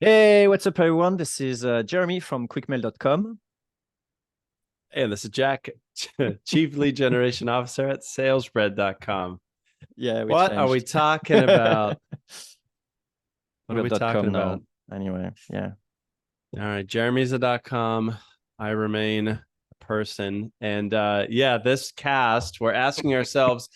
Hey, what's up, everyone? This is Jeremy from quickmail.com. Hey, this is Jack, Chief Lead Generation Officer at salesbread.com. Yeah, we What are we changed. talking We about? What are we got talking .com about? now. Anyway, yeah. All right, Jeremy's a .com. I remain a person. And yeah, this cast, we're asking ourselves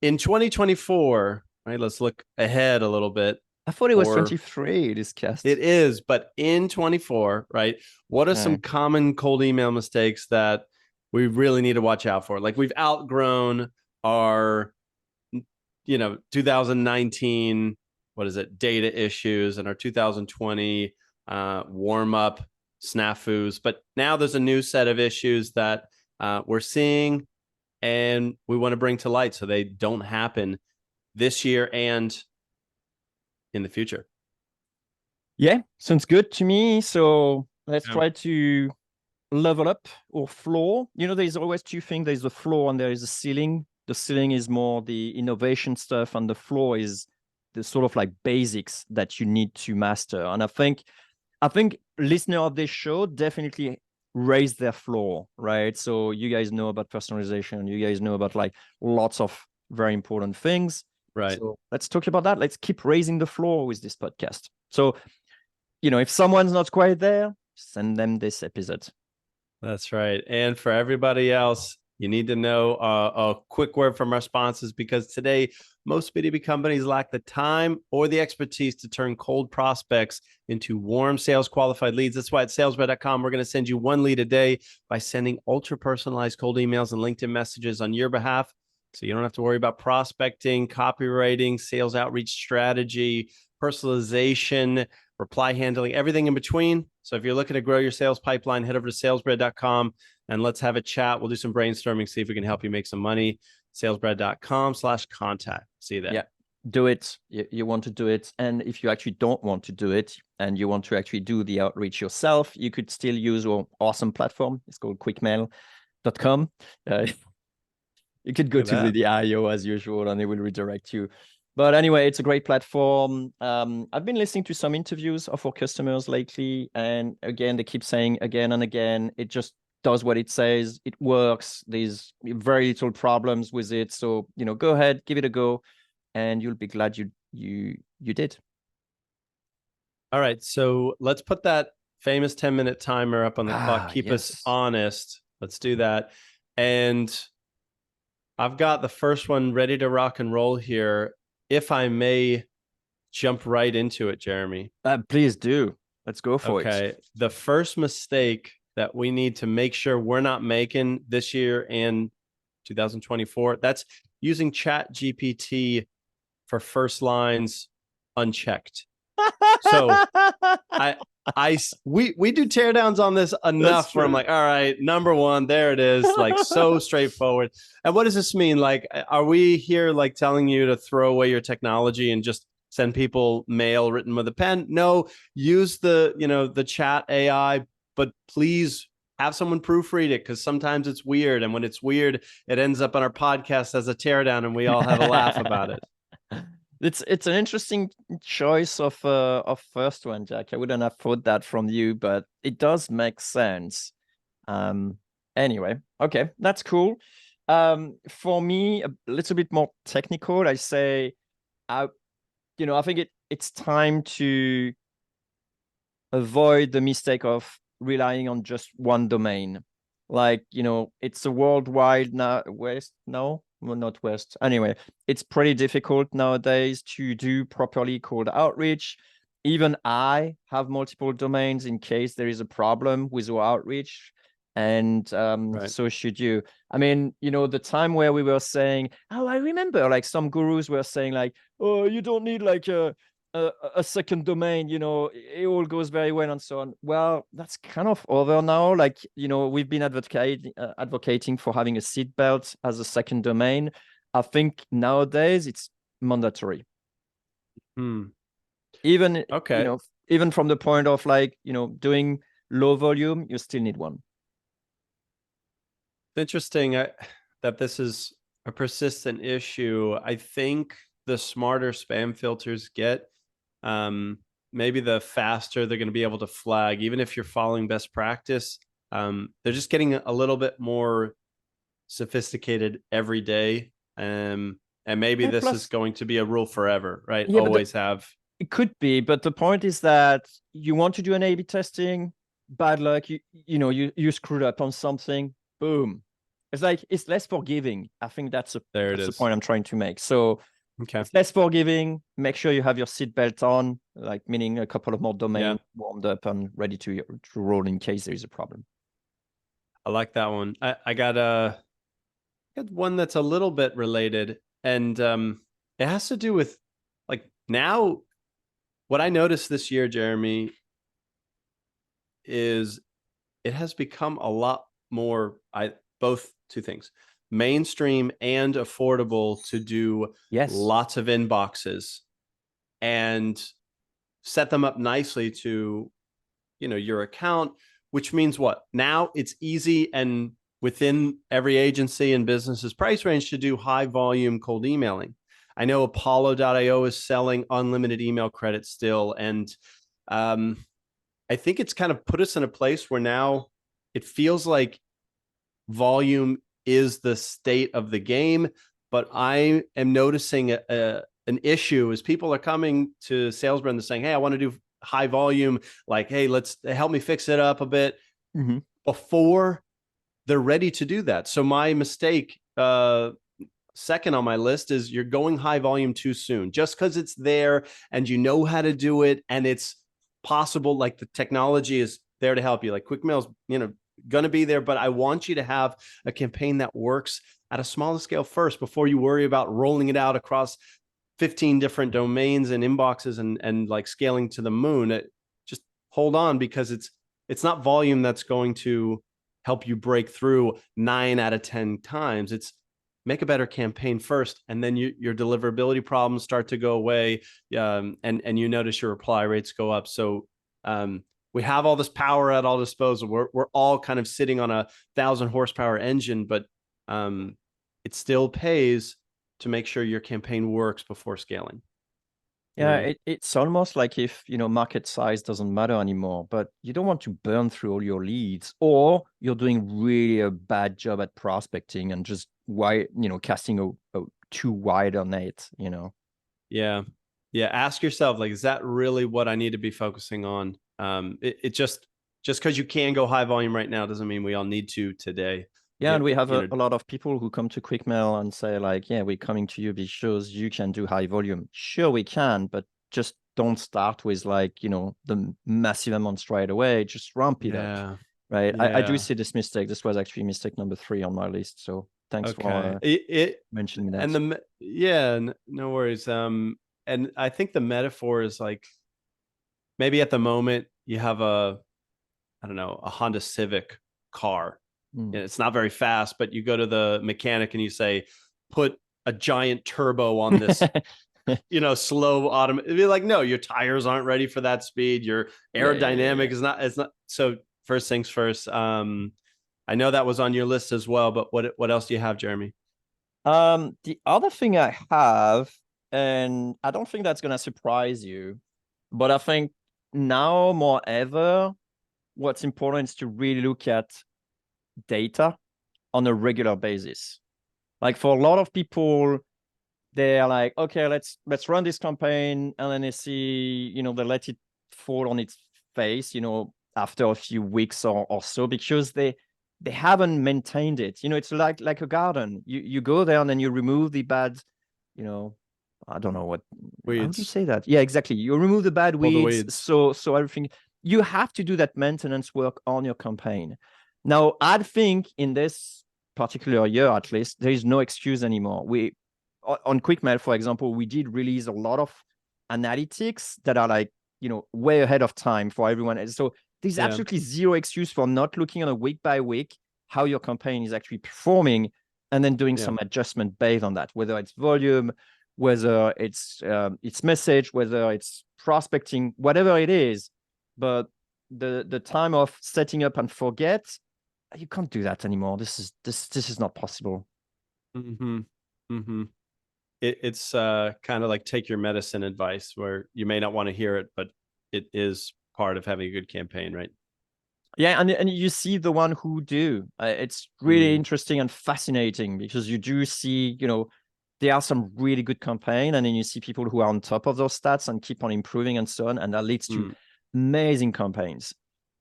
in 2024, right? Let's look ahead a little bit. I thought it was Or 23, this it cast. is, but in 24, right? What are some Yeah. common cold email mistakes that we really need to watch out for? Like we've outgrown our 2019, what is it, data issues and our 2020 warm up snafus. But now there's a new set of issues that we're seeing and we want to bring to light so they don't happen this year and in the future. Yeah, sounds good to me. So let's Yeah. try to level up or floor. There's always two things. There's the floor and there is the ceiling. The ceiling is more the innovation stuff, and the floor is the sort of like basics that you need to master. And I think listener of this show definitely raise their floor, right? So you guys know about personalization. You guys know about like lots of very important things. Right. So let's talk about that. Let's keep raising the floor with this podcast. So, if someone's not quite there, send them this episode. That's right. And for everybody else, you need to know a quick word from our sponsors because today, most B2B companies lack the time or the expertise to turn cold prospects into warm sales qualified leads. That's why at salesbread.com, we're going to send you one lead a day by sending ultra personalized cold emails and LinkedIn messages on your behalf. So you don't have to worry about prospecting, copywriting, sales outreach strategy, personalization, reply handling, everything in between. So if you're looking to grow your sales pipeline, head over to salesbread.com and let's have a chat. We'll do some brainstorming, see if we can help you make some money. Salesbread.com/contact. See you there. Yeah, do it. You want to do it. And if you actually don't want to do it and you want to actually do the outreach yourself, you could still use our awesome platform. It's called quickmail.com. You could go Look to at the IO as usual and it will redirect you. But anyway, it's a great platform. I've been listening to some interviews of our customers lately. And again, they keep saying again and again, it just does what it says. It works. There's very little problems with it. So, go ahead, give it a go, and you'll be glad you did. All right. So let's put that famous 10-minute timer up on the clock. Ah, Keep us yes. honest. Let's do that. And I've got the first one ready to rock and roll here. If I may jump right into it, Jeremy. Please do. Let's go for it. Okay. The first mistake that we need to make sure we're not making this year and 2024, that's using ChatGPT for first lines unchecked. So I we do teardowns on this That's enough where I'm true. like, all right, number one, there it is, like so straightforward. And what does this mean? Like, are we here like telling you to throw away your technology and just send people mail written with a pen? No, use the chat AI, but please have someone proofread it because sometimes it's weird, and when it's weird, it ends up on our podcast as a teardown, and we all have a laugh about it. It's an interesting choice of first one, Jack. I wouldn't have thought that from you, but it does make sense. Um, anyway, okay, that's cool. For me, a little bit more technical. I say, I I think it's time to avoid the mistake of relying on just one domain. Like, it's a worldwide now west. No, well, not west. Anyway, it's pretty difficult nowadays to do properly cold outreach. Even I have multiple domains in case there is a problem with our outreach. And Right. so should you. I mean, the time where we were saying, oh, I remember like some gurus were saying, like, oh, you don't need like a second domain, it all goes very well and so on. Well, that's kind of over now. Like, we've been advocating for having a seatbelt as a second domain. I think nowadays it's mandatory. Hmm. Even, Okay. even from the point of like, doing low volume, you still need one. It's interesting that this is a persistent issue. I think the smarter spam filters get, um, maybe the faster they're going to be able to flag, even if you're following best practice. They're just getting a little bit more sophisticated every day. And maybe Yeah, this is plus, going to be a rule forever, right? yeah, but Always have. it could be, but the point is that you want to do an A/B testing, bad luck, you screwed up on something, boom. It's like it's less forgiving. I think There it that's the is. point I'm trying to make. So Okay. it's less forgiving. Make sure you have your seatbelt on, like meaning a couple of more Yeah. domains warmed up and ready to roll in case there is a problem. I like that one. I got one that's a little bit related, and it has to do with like now. What I noticed this year, Jeremy, is it has become a lot more. I both two things, mainstream and affordable to do Yes. lots of inboxes and set them up nicely to your account, which means what? Now it's easy and within every agency and business's price range to do high volume cold emailing. I know Apollo.io is selling unlimited email credit still. And um, I think it's kind of put us in a place where now it feels like volume is the state of the game. But I am noticing an issue is people are coming to sales brands saying, hey, I want to do high volume, like, hey, let's help me fix it up a bit Mm-hmm. before they're ready to do that. So my mistake, second on my list, is you're going high volume too soon. Just because it's there and you know how to do it and it's possible, like the technology is there to help you. Like Quickmail's, going to be there, but I want you to have a campaign that works at a smaller scale first before you worry about rolling it out across 15 different domains and inboxes and like scaling to the moon. Just hold on, because it's not volume that's going to help you break through 9 out of 10 times. It's make a better campaign first, and then your deliverability problems start to go away, and you notice your reply rates go up. So we have all this power at our disposal. We're all kind of sitting on 1,000 horsepower engine, but it still pays to make sure your campaign works before scaling. Yeah, it's almost like if, market size doesn't matter anymore, but you don't want to burn through all your leads, or you're doing really a bad job at prospecting and just casting a too wide a net. Yeah. Yeah. Ask yourself, like, is that really what I need to be focusing on? It just because you can go high volume right now doesn't mean we all need to today. Yeah, and we have You know, a lot of people who come to Quickmail and say like, yeah, we're coming to you because you can do high volume. Sure, we can, but just don't start with like, the massive amount straight away. Just ramp it up, yeah. right? I do Yeah. see this mistake. This was actually mistake number 3 on my list. So thanks Okay. for It mentioning and that. the yeah, no worries. And I think the metaphor is like maybe at the moment you have I don't know, a Honda Civic car. Mm. And it's not very fast, but you go to the mechanic and you say, put a giant turbo on this, slow autumn. It'd be like, no, your tires aren't ready for that speed. Your Yeah. aerodynamic is not, it's not. So first things first. I know that was on your list as well, but what else do you have, Jeremy? The other thing I have, and I don't think that's gonna surprise you, but I think now more ever, what's important is to really look at data on a regular basis. Like for a lot of people, they're like, okay, let's run this campaign, and then they see, they let it fall on its face, after a few weeks or so, because they haven't maintained it. It's like a garden. You go there and then you remove the bad, you know, I don't know what, how do you Weeds. say that? Yeah, exactly. You remove the bad All the weeds, weeds. so everything. You have to do that maintenance work on your campaign. Now, I think in this particular year, at least, there is no excuse anymore. We on Quickmail, for example, we did release a lot of analytics that are like, way ahead of time for everyone. And so there's Yeah. absolutely zero excuse for not looking on a week by week how your campaign is actually performing, and then doing Yeah. some adjustment based on that, whether it's volume, whether it's message, whether it's prospecting, whatever it is. But the time of setting up and forget, you can't do that anymore. This is not possible. Mm-hmm. Mm-hmm. It's kind of like take your medicine advice, where you may not want to hear it, but it is part of having a good campaign, right? Yeah, and you see the one who do. It's really interesting and fascinating because you do see, there are some really good campaign, and then you see people who are on top of those stats and keep on improving and so on, and that leads to amazing campaigns.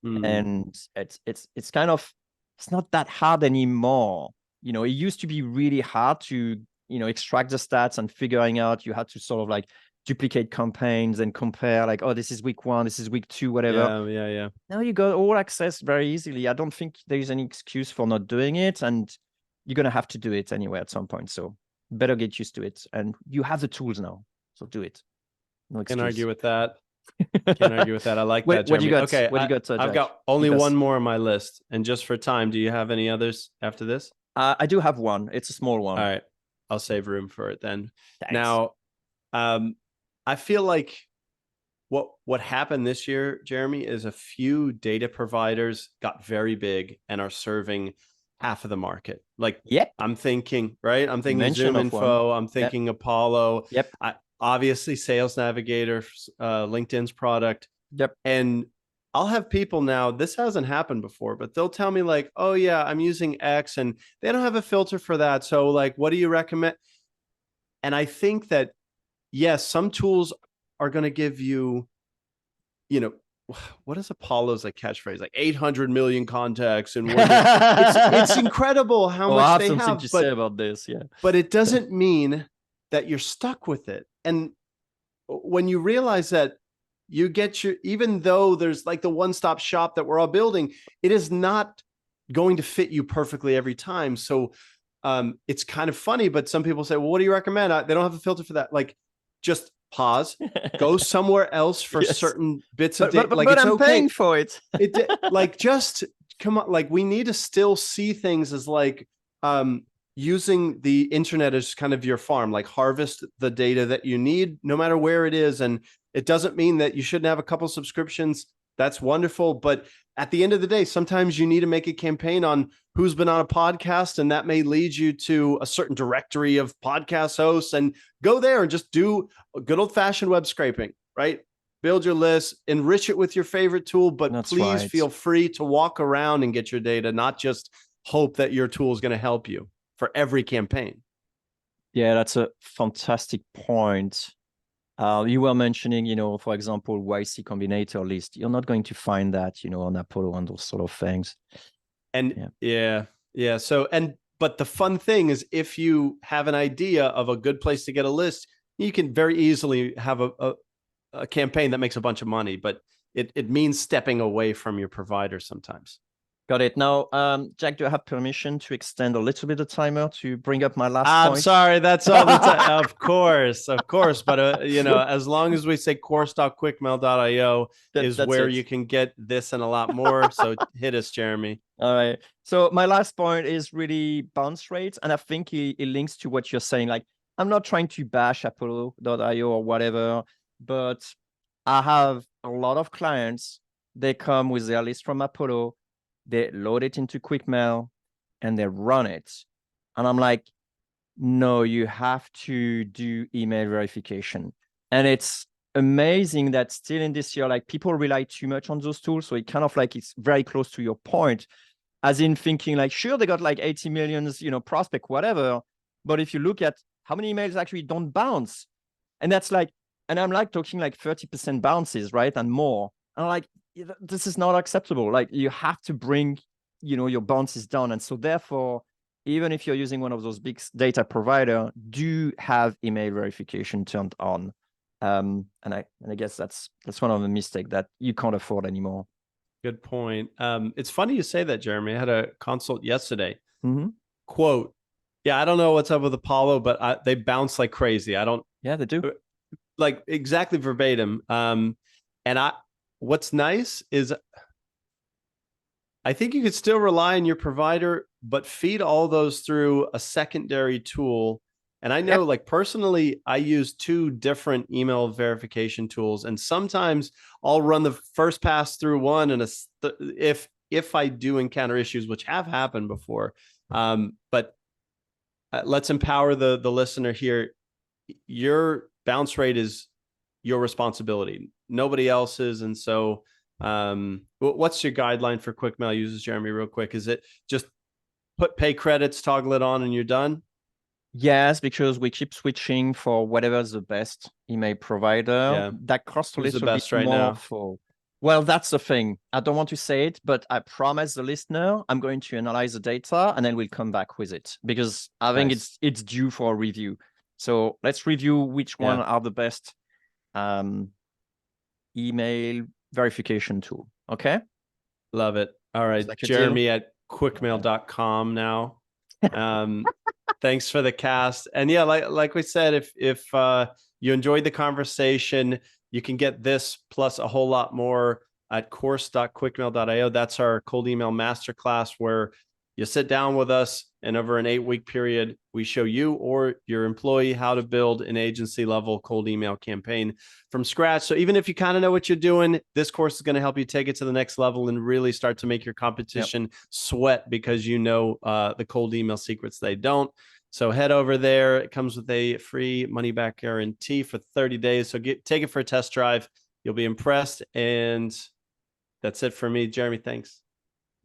And it's kind of, it's not that hard anymore. It used to be really hard to extract the stats and figuring out. You had to sort of like duplicate campaigns and compare, like, oh, this is week 1, this is week 2, whatever. Yeah. Now you got all access very easily. I don't think there is any excuse for not doing it, and you're gonna have to do it anyway at some point. So better get used to it, and you have the tools now, so do it. No excuse. Can't argue with that. Can't argue with that. I like that, What do Jeremy. you got? Okay, What do you got, I've Jack? got only one more on my list, and just for time, do you have any others after this? I do have one. It's a small one. All right, I'll save room for it then. Thanks. Now, I feel like what happened this year, Jeremy, is a few data providers got very big and are serving half of the market. Like, yep. I'm thinking, right? I'm thinking Zoom Info. I'm thinking Apollo. Yep. Obviously, Sales Navigator, LinkedIn's product. Yep. And I'll have people now, this hasn't happened before, but they'll tell me like, oh yeah, I'm using X and they don't have a filter for that. So like, what do you recommend? And I think that, yes, some tools are going to give you, what is Apollo's like catchphrase? Like 800 million contacts and it's incredible how much they have. Something to say about this, yeah. But it doesn't mean that you're stuck with it. And when you realize that you get even though there's like the one-stop shop that we're all building, it is not going to fit you perfectly every time. So it's kind of funny, but some people say, well, what do you recommend? They don't have a filter for that. Like, just pause, go somewhere else for certain bits of data. But I'm paying for it. Like, just come on. Like, we need to still see things as like using the internet as kind of your farm, like harvest the data that you need, no matter where it is. And it doesn't mean that you shouldn't have a couple subscriptions. That's wonderful. But at the end of the day, sometimes you need to make a campaign on who's been on a podcast, and that may lead you to a certain directory of podcast hosts, and go there and just do a good old fashioned web scraping, right? Build your list, enrich it with your favorite tool, but please feel free to walk around and get your data, not just hope that your tool is going to help you for every campaign. Yeah, that's a fantastic point. You were mentioning, for example, YC Combinator list. You're not going to find that, on Apollo and those sort of things. And yeah. So, but the fun thing is, if you have an idea of a good place to get a list, you can very easily have a campaign that makes a bunch of money, but it means stepping away from your provider sometimes. Got it. Now, Jack, do I have permission to extend a little bit the timer to bring up my last point? I'm sorry, that's all the time. Of course. But as long as we say course.quickmail.io is where you can get this and a lot more. So hit us, Jeremy. All right. So my last point is really bounce rates, and I think it links to what you're saying. Like, I'm not trying to bash Apollo.io or whatever, but I have a lot of clients. They come with their list from Apollo. They load it into Quickmail and they run it. And I'm like, no, you have to do email verification. And it's amazing that still in this year, like, people rely too much on those tools. So it kind of like, it's very close to your point, as in thinking like, sure, they got like 80 millions, prospect, whatever. But if you look at how many emails actually don't bounce, and that's like, and I'm like talking like 30% bounces, right? And more. And I'm like, this is not acceptable. Like, you have to bring, your bounces down. And so therefore, even if you're using one of those big data provider, do have email verification turned on. And I guess that's one of the mistakes that you can't afford anymore. Good point. It's funny you say that, Jeremy. I had a consult yesterday. Mm-hmm. Quote, yeah, I don't know what's up with Apollo, but they bounce like crazy. Yeah, they do. Like, exactly verbatim. And what's nice is I think you could still rely on your provider, but feed all those through a secondary tool. And I know, like, personally, I use 2 different email verification tools, and sometimes I'll run the first pass through one, and if I do encounter issues, which have happened before. But let's empower the listener here. Your bounce rate is your responsibility. nobody else is. And so what's your guideline for Quickmail users, Jeremy, real quick? Is it just pay credits, toggle it on, and you're done? Yes, because we keep switching for whatever's the best email provider. Yeah. That costs a Who's the little bit best right more now? for. Well, that's the thing. I don't want to say it, but I promise the listener I'm going to analyze the data and then we'll come back with it because I think Nice. it's due for a review. So let's review which one Yeah. are the best email verification tool. Okay? Love it. All Is right. that a deal? Jeremy at quickmail.com now. Um, thanks for the cast. And yeah, like we said, if you enjoyed the conversation, you can get this plus a whole lot more at course.quickmail.io. That's our cold email masterclass where you sit down with us and over an 8-week period, we show you or your employee how to build an agency level cold email campaign from scratch. So even if you kind of know what you're doing, this course is going to help you take it to the next level and really start to make your competition sweat because you know the cold email secrets they don't. So head over there. It comes with a free money back guarantee for 30 days. So take it for a test drive. You'll be impressed. And that's it for me. Jeremy, thanks.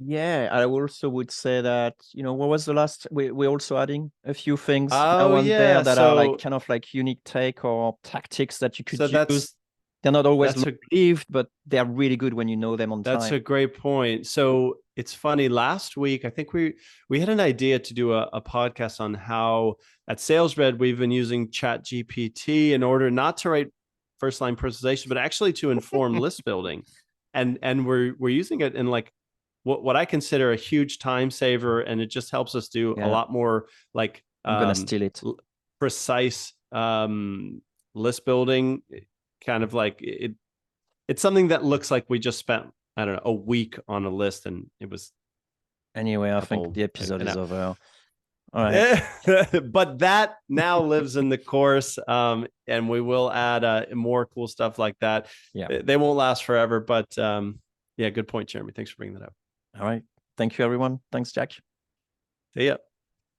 Yeah, I also would say that, what was the last? We're also adding a few things now Oh and there yeah. that are like So kind of like unique take or tactics that you could so use. that's They're not always that's long a lived, but they're really good when you know them on That's time. a great point. So it's funny. Last week, I think we had an idea to do a podcast on how at SalesRed we've been using ChatGPT in order not to write first line personalization, but actually to inform list building. And we're using it in like what I consider a huge time saver, and it just helps us do a Yeah, lot more like I'm gonna steal it. precise list building. Kind of like it's something that looks like we just spent, I don't know, a week on a list and it was Anyway, I a think couple the episode an is hour. over. All right. But that now lives in the course, and we will add more cool stuff like that. Yeah. They won't last forever, but yeah, good point, Jeremy. Thanks for bringing that up. All right. Thank you, everyone. Thanks, Jack. See ya.